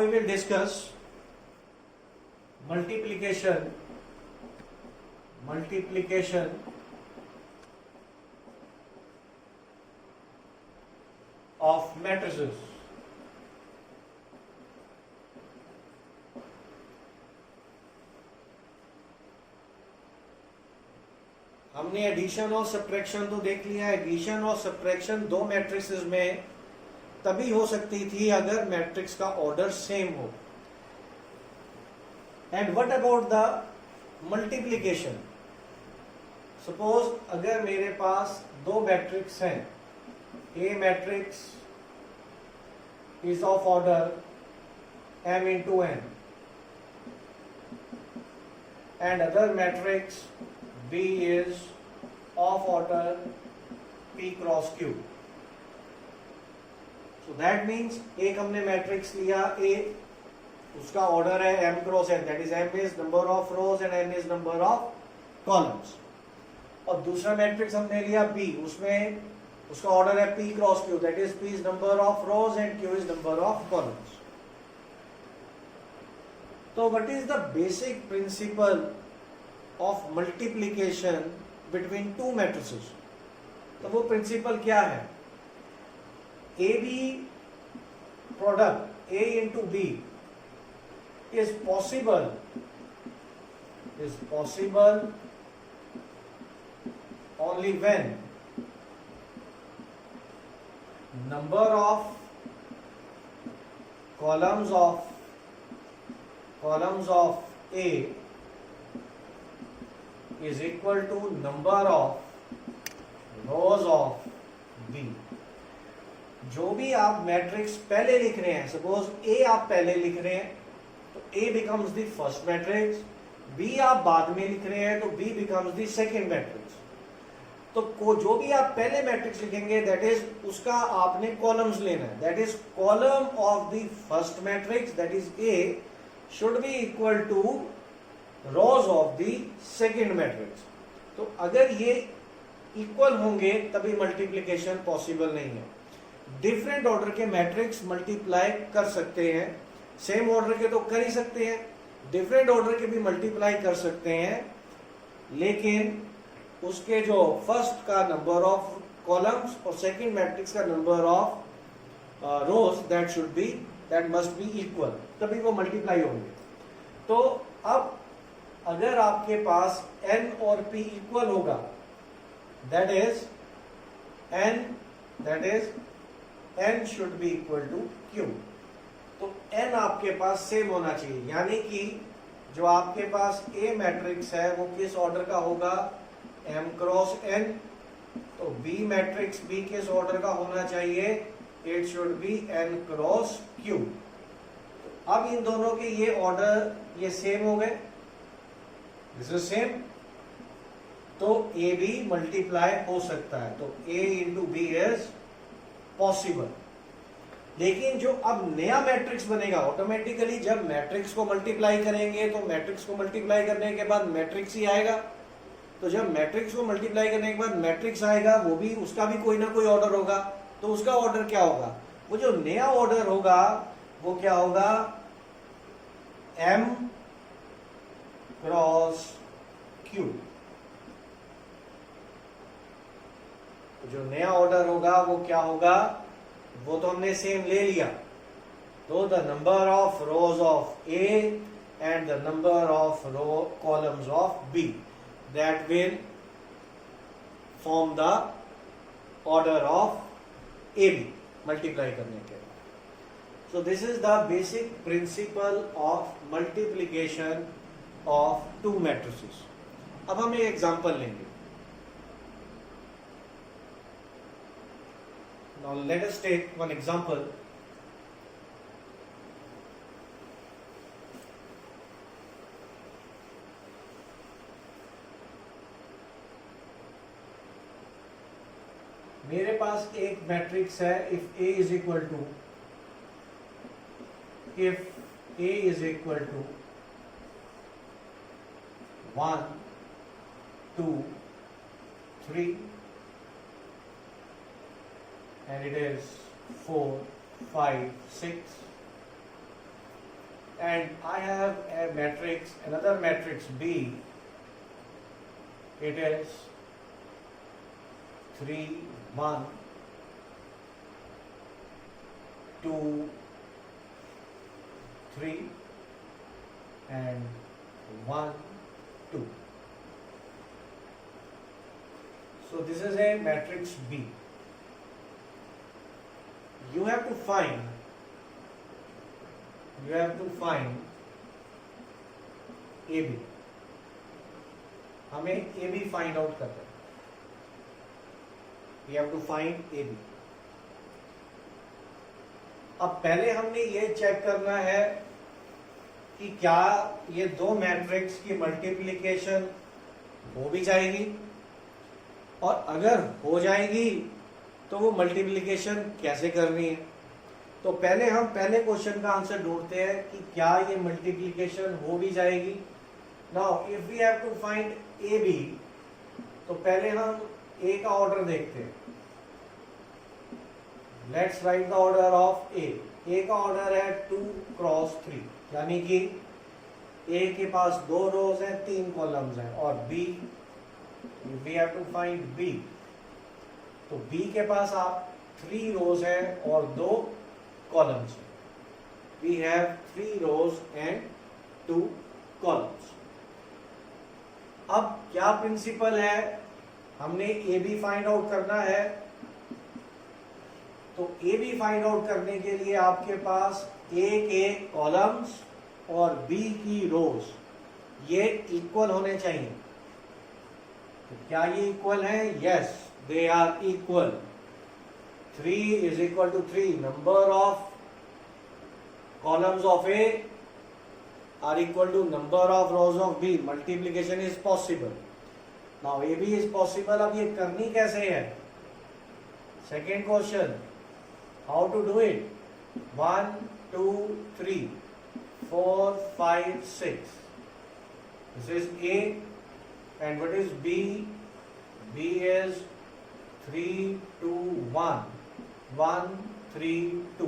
we will discuss multiplication of matrices. हमने addition और subtraction तो देख लिया। एडिशन और सब्ट्रैक्शन दो मैट्रिसेस में तभी हो सकती थी अगर मैट्रिक्स का ऑर्डर सेम हो। And what about the multiplication? Suppose अगर मेरे पास दो मैट्रिक्स हैं, A matrix is of order m into n and other matrix B is of order p cross q. So that means एक हमने matrix लिया A, उसका ऑर्डर है m cross n, that is m is number of rows and n is number of columns. और दूसरा matrix हमने लिया B, उसमें उसका ऑर्डर है p cross q, that is p is number of rows and q is number of columns. तो what is the basic principle of multiplication between two matrices? तो वो प्रिंसिपल क्या है? A B product A into B is possible only when number of columns of A is equal to number of rows of B. जो भी आप matrix पहले लिख रहे हैं, सपोज A आप पहले लिख रहे हैं तो A becomes the first matrix, B आप बाद में लिख रहे हैं तो B becomes the second matrix. तो जो भी आप पहले मैट्रिक्स लिखेंगे दैट इज उसका आपने कॉलम्स लेना है, that is column of the first matrix that is A should be equal to rows of the second matrix. तो अगर ये इक्वल होंगे तभी मल्टीप्लिकेशन पॉसिबल नहीं है. डिफरेंट ऑर्डर के मैट्रिक्स मल्टीप्लाई कर सकते हैं, सेम ऑर्डर के तो कर ही सकते हैं, डिफरेंट ऑर्डर के भी मल्टीप्लाई कर सकते हैं, लेकिन उसके जो फर्स्ट का नंबर ऑफ कॉलम्स और सेकंड मैट्रिक्स का number of rows that must be equal, तभी वो मल्टीप्लाई होंगे. तो अब अगर आपके पास n और p इक्वल होगा, that is n should be equal to q. तो n आपके पास सेम होना चाहिए, यानी कि जो आपके पास A मैट्रिक्स है वो किस ऑर्डर का होगा? m cross n. तो B मैट्रिक्स B किस ऑर्डर का होना चाहिए? It should be n cross q. अब इन दोनों के ये ऑर्डर ये सेम हो गए, दिस इज सेम, तो A B मल्टीप्लाई हो सकता है, तो A into B is possible. लेकिन जो अब नया मैट्रिक्स बनेगा, ऑटोमेटिकली जब मैट्रिक्स को मल्टीप्लाई करेंगे तो मैट्रिक्स को मल्टीप्लाई करने के बाद मैट्रिक्स ही आएगा. तो जब मैट्रिक्स को मल्टीप्लाई करने के बाद मैट्रिक्स आएगा, वो भी उसका भी कोई ना कोई ऑर्डर होगा. तो उसका ऑर्डर क्या होगा? वो जो नया ऑर्डर होगा वो क्या होगा? m cross q. जो नया ऑर्डर होगा वो क्या होगा? वो तो हमने सेम ले लिया. तो the number of rose of A and the number of columns of B, that will form the order of AB multiply करने के. So this is the basic principle of multiplication of two matrices. अब हम एक example लेंगे. Now let us take one example. मेरे पास एक matrix है, if A is equal to 1, 2, 3 and it is 4, 5, 6 and I have a matrix, another matrix B. It is 3, 1, 2, 3 and 1, 2. So this is a matrix B. You have to find AB. हमें AB find out करना है. We have to find AB. अब पहले हमने ये check करना है कि क्या ये दो मैट्रिक्स की मल्टीप्लिकेशन हो भी जाएगी, और अगर हो जाएगी तो वो मल्टीप्लिकेशन कैसे करनी है. तो पहले हम पहले क्वेश्चन का आंसर ढूंढते हैं कि क्या ये मल्टीप्लिकेशन हो भी जाएगी. Now if we have to find A B, तो पहले हम ए का ऑर्डर देखते हैं. Let's write the order of A. A का ऑर्डर है 2 क्रॉस 3, यानी कि ए के पास 2 रोज हैं, 3 कॉलम्स हैं. और B, we have to find B, तो बी के पास आप 3 रोज हैं और 2 columns. We have 3 rows and 2 columns. अब क्या प्रिंसिपल है, हमने ए बी फाइंड आउट करना है. तो ए बी फाइंड आउट करने के लिए आपके पास ए के कॉलम्स और बी की रोज ये इक्वल होने चाहिए. तो क्या ये इक्वल है? Yes, they are equal. 3 is equal to 3. Number of columns of A are equal to number of rows of B. Multiplication is possible. Now AB is possible. अब ये करनी कैसे है? Second question. How to do it? 1, 2, 3, 4, 5, 6. This is A. And what is B? B is 3, 2, 1. 1, 3, 2.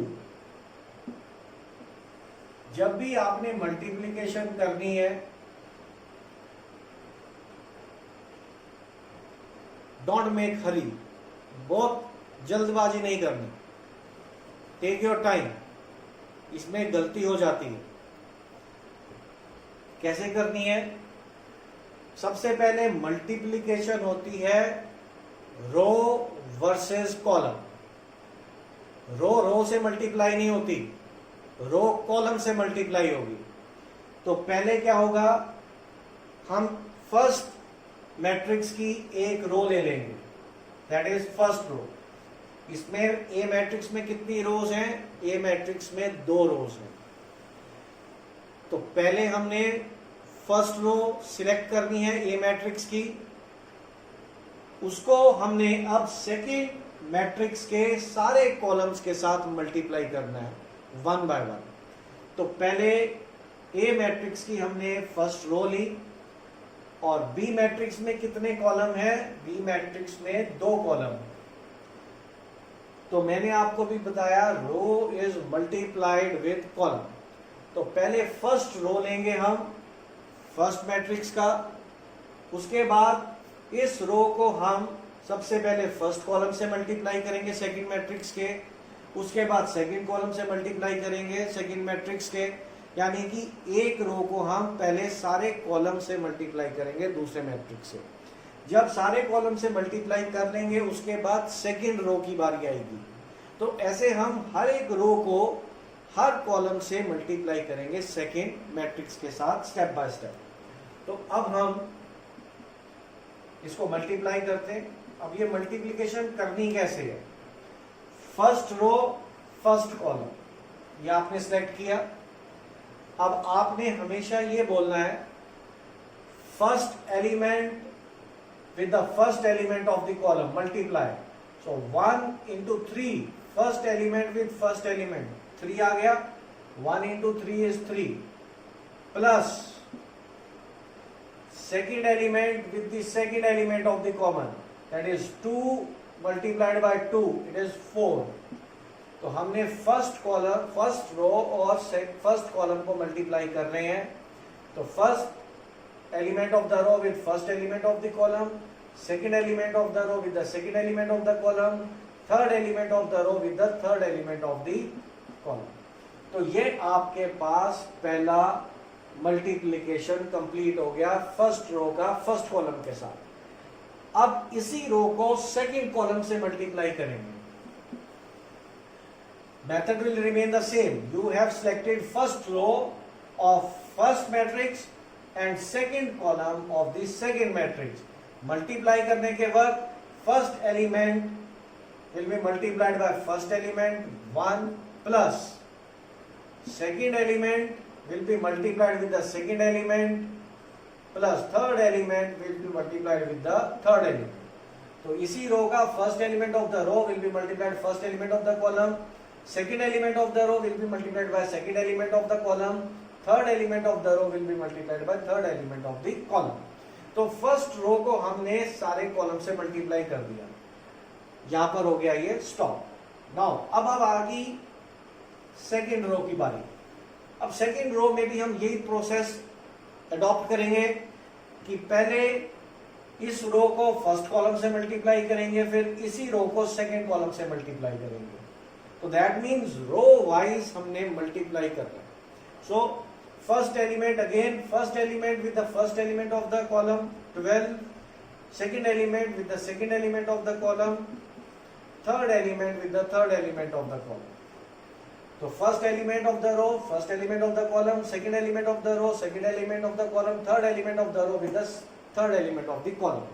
जब भी आपने multiplication करनी है, डोंट मेक हरी. बहुत जल्दबाजी नहीं करनी. Take your time. इसमें गलती हो जाती है. कैसे करनी है? सबसे पहले मल्टीप्लिकेशन होती है रो वर्सेस कॉलम. रो से मल्टीप्लाई नहीं होती, रो कॉलम से मल्टीप्लाई होगी. तो पहले क्या होगा, हम फर्स्ट मैट्रिक्स की एक रो ले लेंगे, दैट इज फर्स्ट रो. इसमें ए मैट्रिक्स में कितनी रोज हैं? ए मैट्रिक्स में 2 रोज हैं. तो पहले हमने फर्स्ट रो सिलेक्ट करनी है ए मैट्रिक्स की. उसको हमने अब सेकेंड मैट्रिक्स के सारे कॉलम्स के साथ मल्टीप्लाई करना है 1 बाय 1. तो पहले ए मैट्रिक्स की हमने फर्स्ट रो ली, और बी मैट्रिक्स में कितने कॉलम है? बी मैट्रिक्स में 2 कॉलम. तो मैंने आपको भी बताया रो इज मल्टीप्लाइड विद कॉलम. तो पहले फर्स्ट रो लेंगे हम फर्स्ट मैट्रिक्स का. उसके बाद इस रो को हम सबसे पहले फर्स्ट कॉलम से मल्टीप्लाई करेंगे सेकंड मैट्रिक्स के. उसके बाद सेकंड कॉलम से मल्टीप्लाई करेंगे सेकंड मैट्रिक्स के. यानी कि एक रो को हम पहले सारे कॉलम से मल्टीप्लाई करेंगे दूसरे मैट्रिक्स से. जब सारे कॉलम से मल्टीप्लाई कर लेंगे उसके बाद सेकंड रो की बारी आएगी. तो ऐसे हम हर एक रो को हर कॉलम से मल्टीप्लाई करेंगे सेकंड मैट्रिक्स के साथ स्टेप बाय स्टेप. तो अब हम इसको मल्टीप्लाई करते हैं. अब ये मल्टीप्लिकेशन करनी कैसे है? फर्स्ट रो फर्स्ट कॉलम ये आपने सिलेक्ट किया. अब आपने हमेशा ये बोलना है first element with the first element of the column multiply. So 1 into 3, first element with first element, 3 आ गया. 1 into 3 is 3 plus second element with the second element of the common, that is 2 multiplied by 2, it is 4. तो हमने first row और first column को multiply कर रहे हैं। तो first element of the row with first element of the column, second element of the row with the second element of the column, third element of the row with the third element of the column. तो ये आपके पास पहला multiplication complete हो गया first row का first column के साथ। अब इसी रो को सेकेंड कॉलम से मल्टीप्लाई करेंगे। Method will remain the same. You have selected first row of first matrix and second column of the second matrix. Multiply करने के वक्त first element will be multiplied by first element 1 plus second element will be multiplied with the second element plus third element will be multiplied with the third element। तो इसी row का first element of the row will be multiplied first element of the column, second element of the row will be multiplied by second element of the column, third element of the row will be multiplied by third element of the column. तो first row को हमने सारे column से multiply कर दिया। यहां पर हो गया ये स्टॉप। नाउ अब आ गई सेकेंड रो की बारी। अब सेकेंड रो में भी हम यही प्रोसेस अडॉप्ट करेंगे कि पहले इस रो को फर्स्ट कॉलम से मल्टीप्लाई करेंगे, फिर इसी रो को सेकेंड कॉलम से मल्टीप्लाई करेंगे। तो दैट मीन्स रो वाइज हमने मल्टीप्लाई करना है। So first element again, first element with the first element of the column 12, second element with the second element of the column, third element with the third element of the column। तो first element of the row, first element of the column, second element of the row, second element of the column, third element of the row with the third element of the column।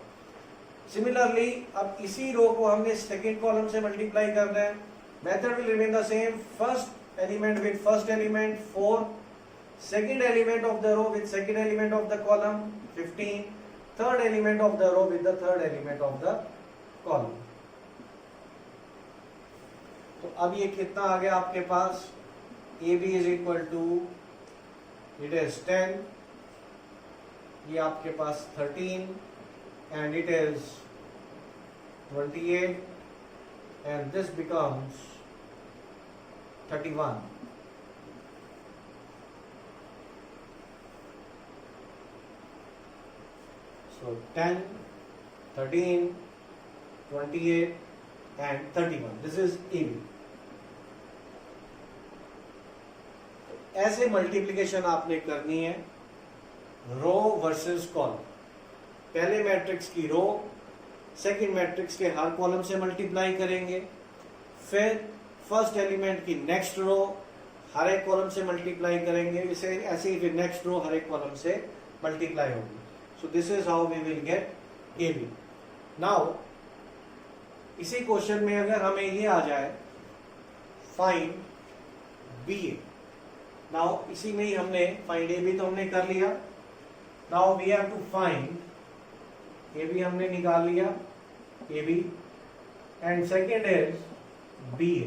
Similarly, अब इसी row को हमने second column से multiply करना है। Method will remain the same। First element with first element 4, second element of the row with second element of the column 15, third element of the row with the third element of the column। तो अब ये कितना आ गया आपके पास? AB is equal to it is 10, ये आपके पास 13 and it is 28 and this becomes 31। So 10, 13, 28 and 31. This is AB। ऐसे multiplication आपने करनी है रो वर्सेस कॉलम। पहले मैट्रिक्स की रो सेकंड मैट्रिक्स के हर कॉलम से मल्टीप्लाई करेंगे, फिर फर्स्ट एलिमेंट की नेक्स्ट रो हर एक कॉलम से मल्टीप्लाई करेंगे, इसे ऐसे ही फिर नेक्स्ट रो हर एक कॉलम से मल्टीप्लाई होगी। So this is how we will get AB। Now इसी क्वेश्चन में अगर हमें ये आ जाए फाइंड BA। Now इसी में ही हमने फाइंड AB तो हमने कर लिया। Now we have to find AB हमने निकाल लिया AB and second is BA।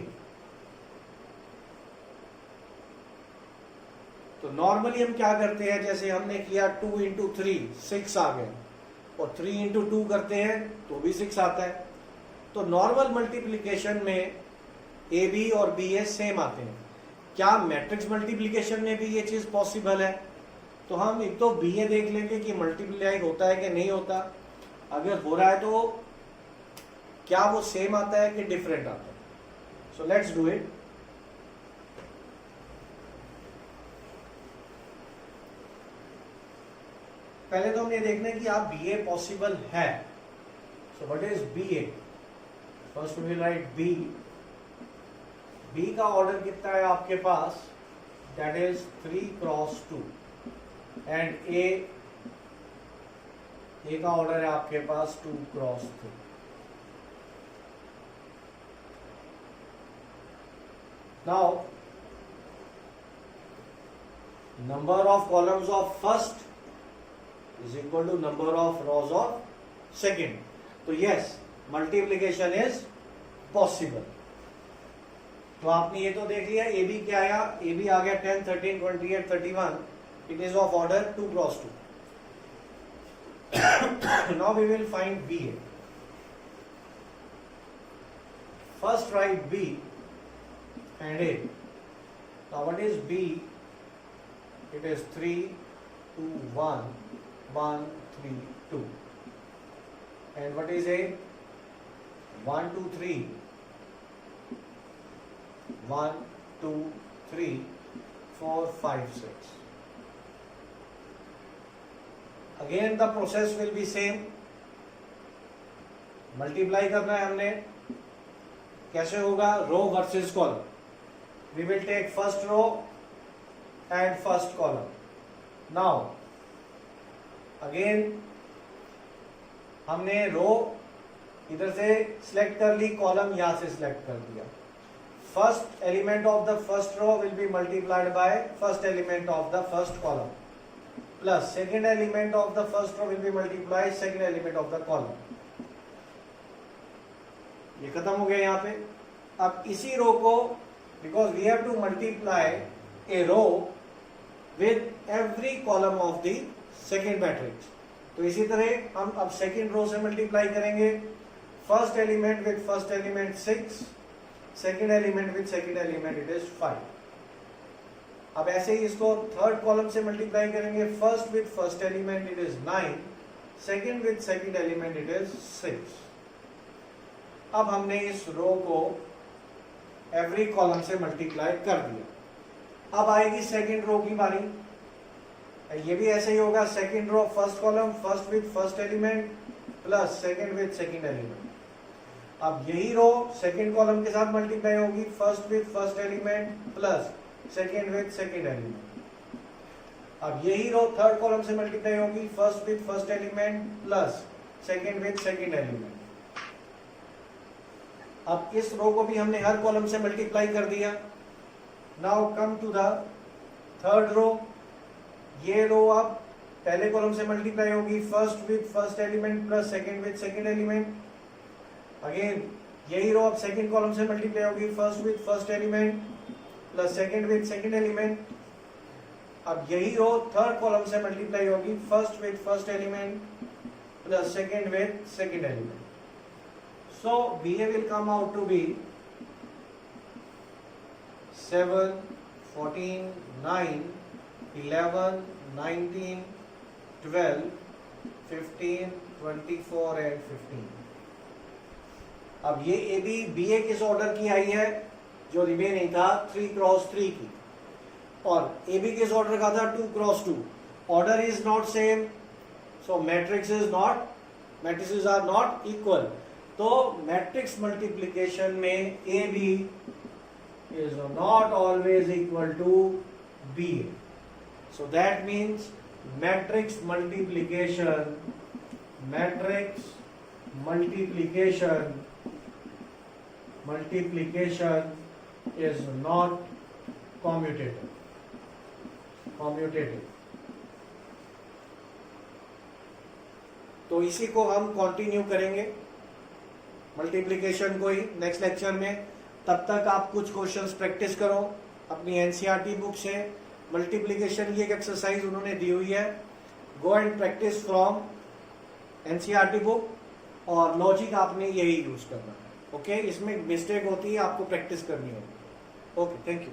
तो नॉर्मली हम क्या करते हैं, जैसे हमने किया 2 into 3 6 आ गए, और 3 into 2 करते हैं तो भी 6 आता है। तो नॉर्मल मल्टीप्लिकेशन में AB और BA सेम आते हैं। क्या मैट्रिक्स मल्टीप्लिकेशन में भी ये चीज पॉसिबल है? तो हम एक तो BA देख लेंगे कि मल्टीप्लाई होता है कि नहीं होता। अगर हो रहा है तो क्या वो सेम आता है कि डिफरेंट आता है। So let's do it. पहले तो हम ये देखना है कि आप BA पॉसिबल है। So what is BA? First we write B का ऑर्डर कितना है आपके पास? That is 3 cross 2 and A का ऑर्डर है आपके पास 2 cross 3। Now number of columns of first is equal to number of rows of second। तो yes, multiplication is possible। तो आपने ये तो देख लिया AB क्या आया? AB आ गया 10, 13, 28, 31। It is of order 2 cross 2। Now we will find BA। First write B and A. Now what is B? It is 3, 2, 1, 1, 3, 2. And what is A? 1, 2, 3, 1, 2, 3, 4, 5, 6. Again the process will be same. Multiply करना है हमने. कैसे होगा? Row versus column. We will take first row and first column. Now again हमने row इधर से select कर ली, column यहां से सिलेक्ट कर दिया. First element of the first row will be multiplied by first element of the first column plus second element of the first row will be multiplied second element of the column. ये खत्म हो गया यहाँ पे. अब इसी row को, because we have to multiply a row with every column of the second matrix, तो इसी तरह हम अब सेकेंड रो से मल्टीप्लाई करेंगे. First element with first element 6, second element with second element it is 5. अब ऐसे ही इसको थर्ड कॉलम से मल्टीप्लाई करेंगे. First with first element it is 9, second with second element it is 6. अब हमने इस रो को एवरी कॉलम से मल्टीप्लाई कर दिया. अब आएगी सेकेंड रो की बारी. ये भी ऐसे ही होगा. Second row first column, first with first element plus second with second element. अब यही रो सेकेंड कॉलम के साथ मल्टीप्लाई होगी. First with first element plus second with second element. अब यही रो थर्ड कॉलम से मल्टीप्लाई होगी. First with first element plus second with second element. अब इस रो को भी हमने हर कॉलम से मल्टीप्लाई कर दिया. Now come to the third row. ये रो अब पहले कॉलम से मल्टीप्लाई होगी. First with first element plus second with second element. Again यही रो अब सेकेंड कॉलम से मल्टीप्लाई होगी. First with first element plus second with second element. अब यही रो थर्ड कॉलम से मल्टीप्लाई होगी. First with first element plus second with second element. So BA will come out to be 7, 14, 9, 11, 19, 12, 15, 24 and 15. अब ये AB BA किस order की आई है? जो रिमेनिंग था 3 क्रॉस 3 की, और AB किस ऑर्डर का था? 2 cross 2. Order is not same, so matrices are not equal. तो मैट्रिक्स मल्टीप्लिकेशन में A B is not always equal to B. So that means matrix multiplication is not commutative. तो इसी को हम कंटिन्यू करेंगे मल्टीप्लिकेशन को ही नेक्स्ट लेक्चर में. तब तक आप कुछ क्वेश्चंस प्रैक्टिस करो अपनी एनसीईआरटी बुक से. मल्टीप्लिकेशन की एक एक्सरसाइज उन्होंने दी हुई है. Go and practice from NCERT book, और लॉजिक आपने यही यूज करना है. ओके, इसमें मिस्टेक होती है, आपको प्रैक्टिस करनी होगी. Okay, thank you.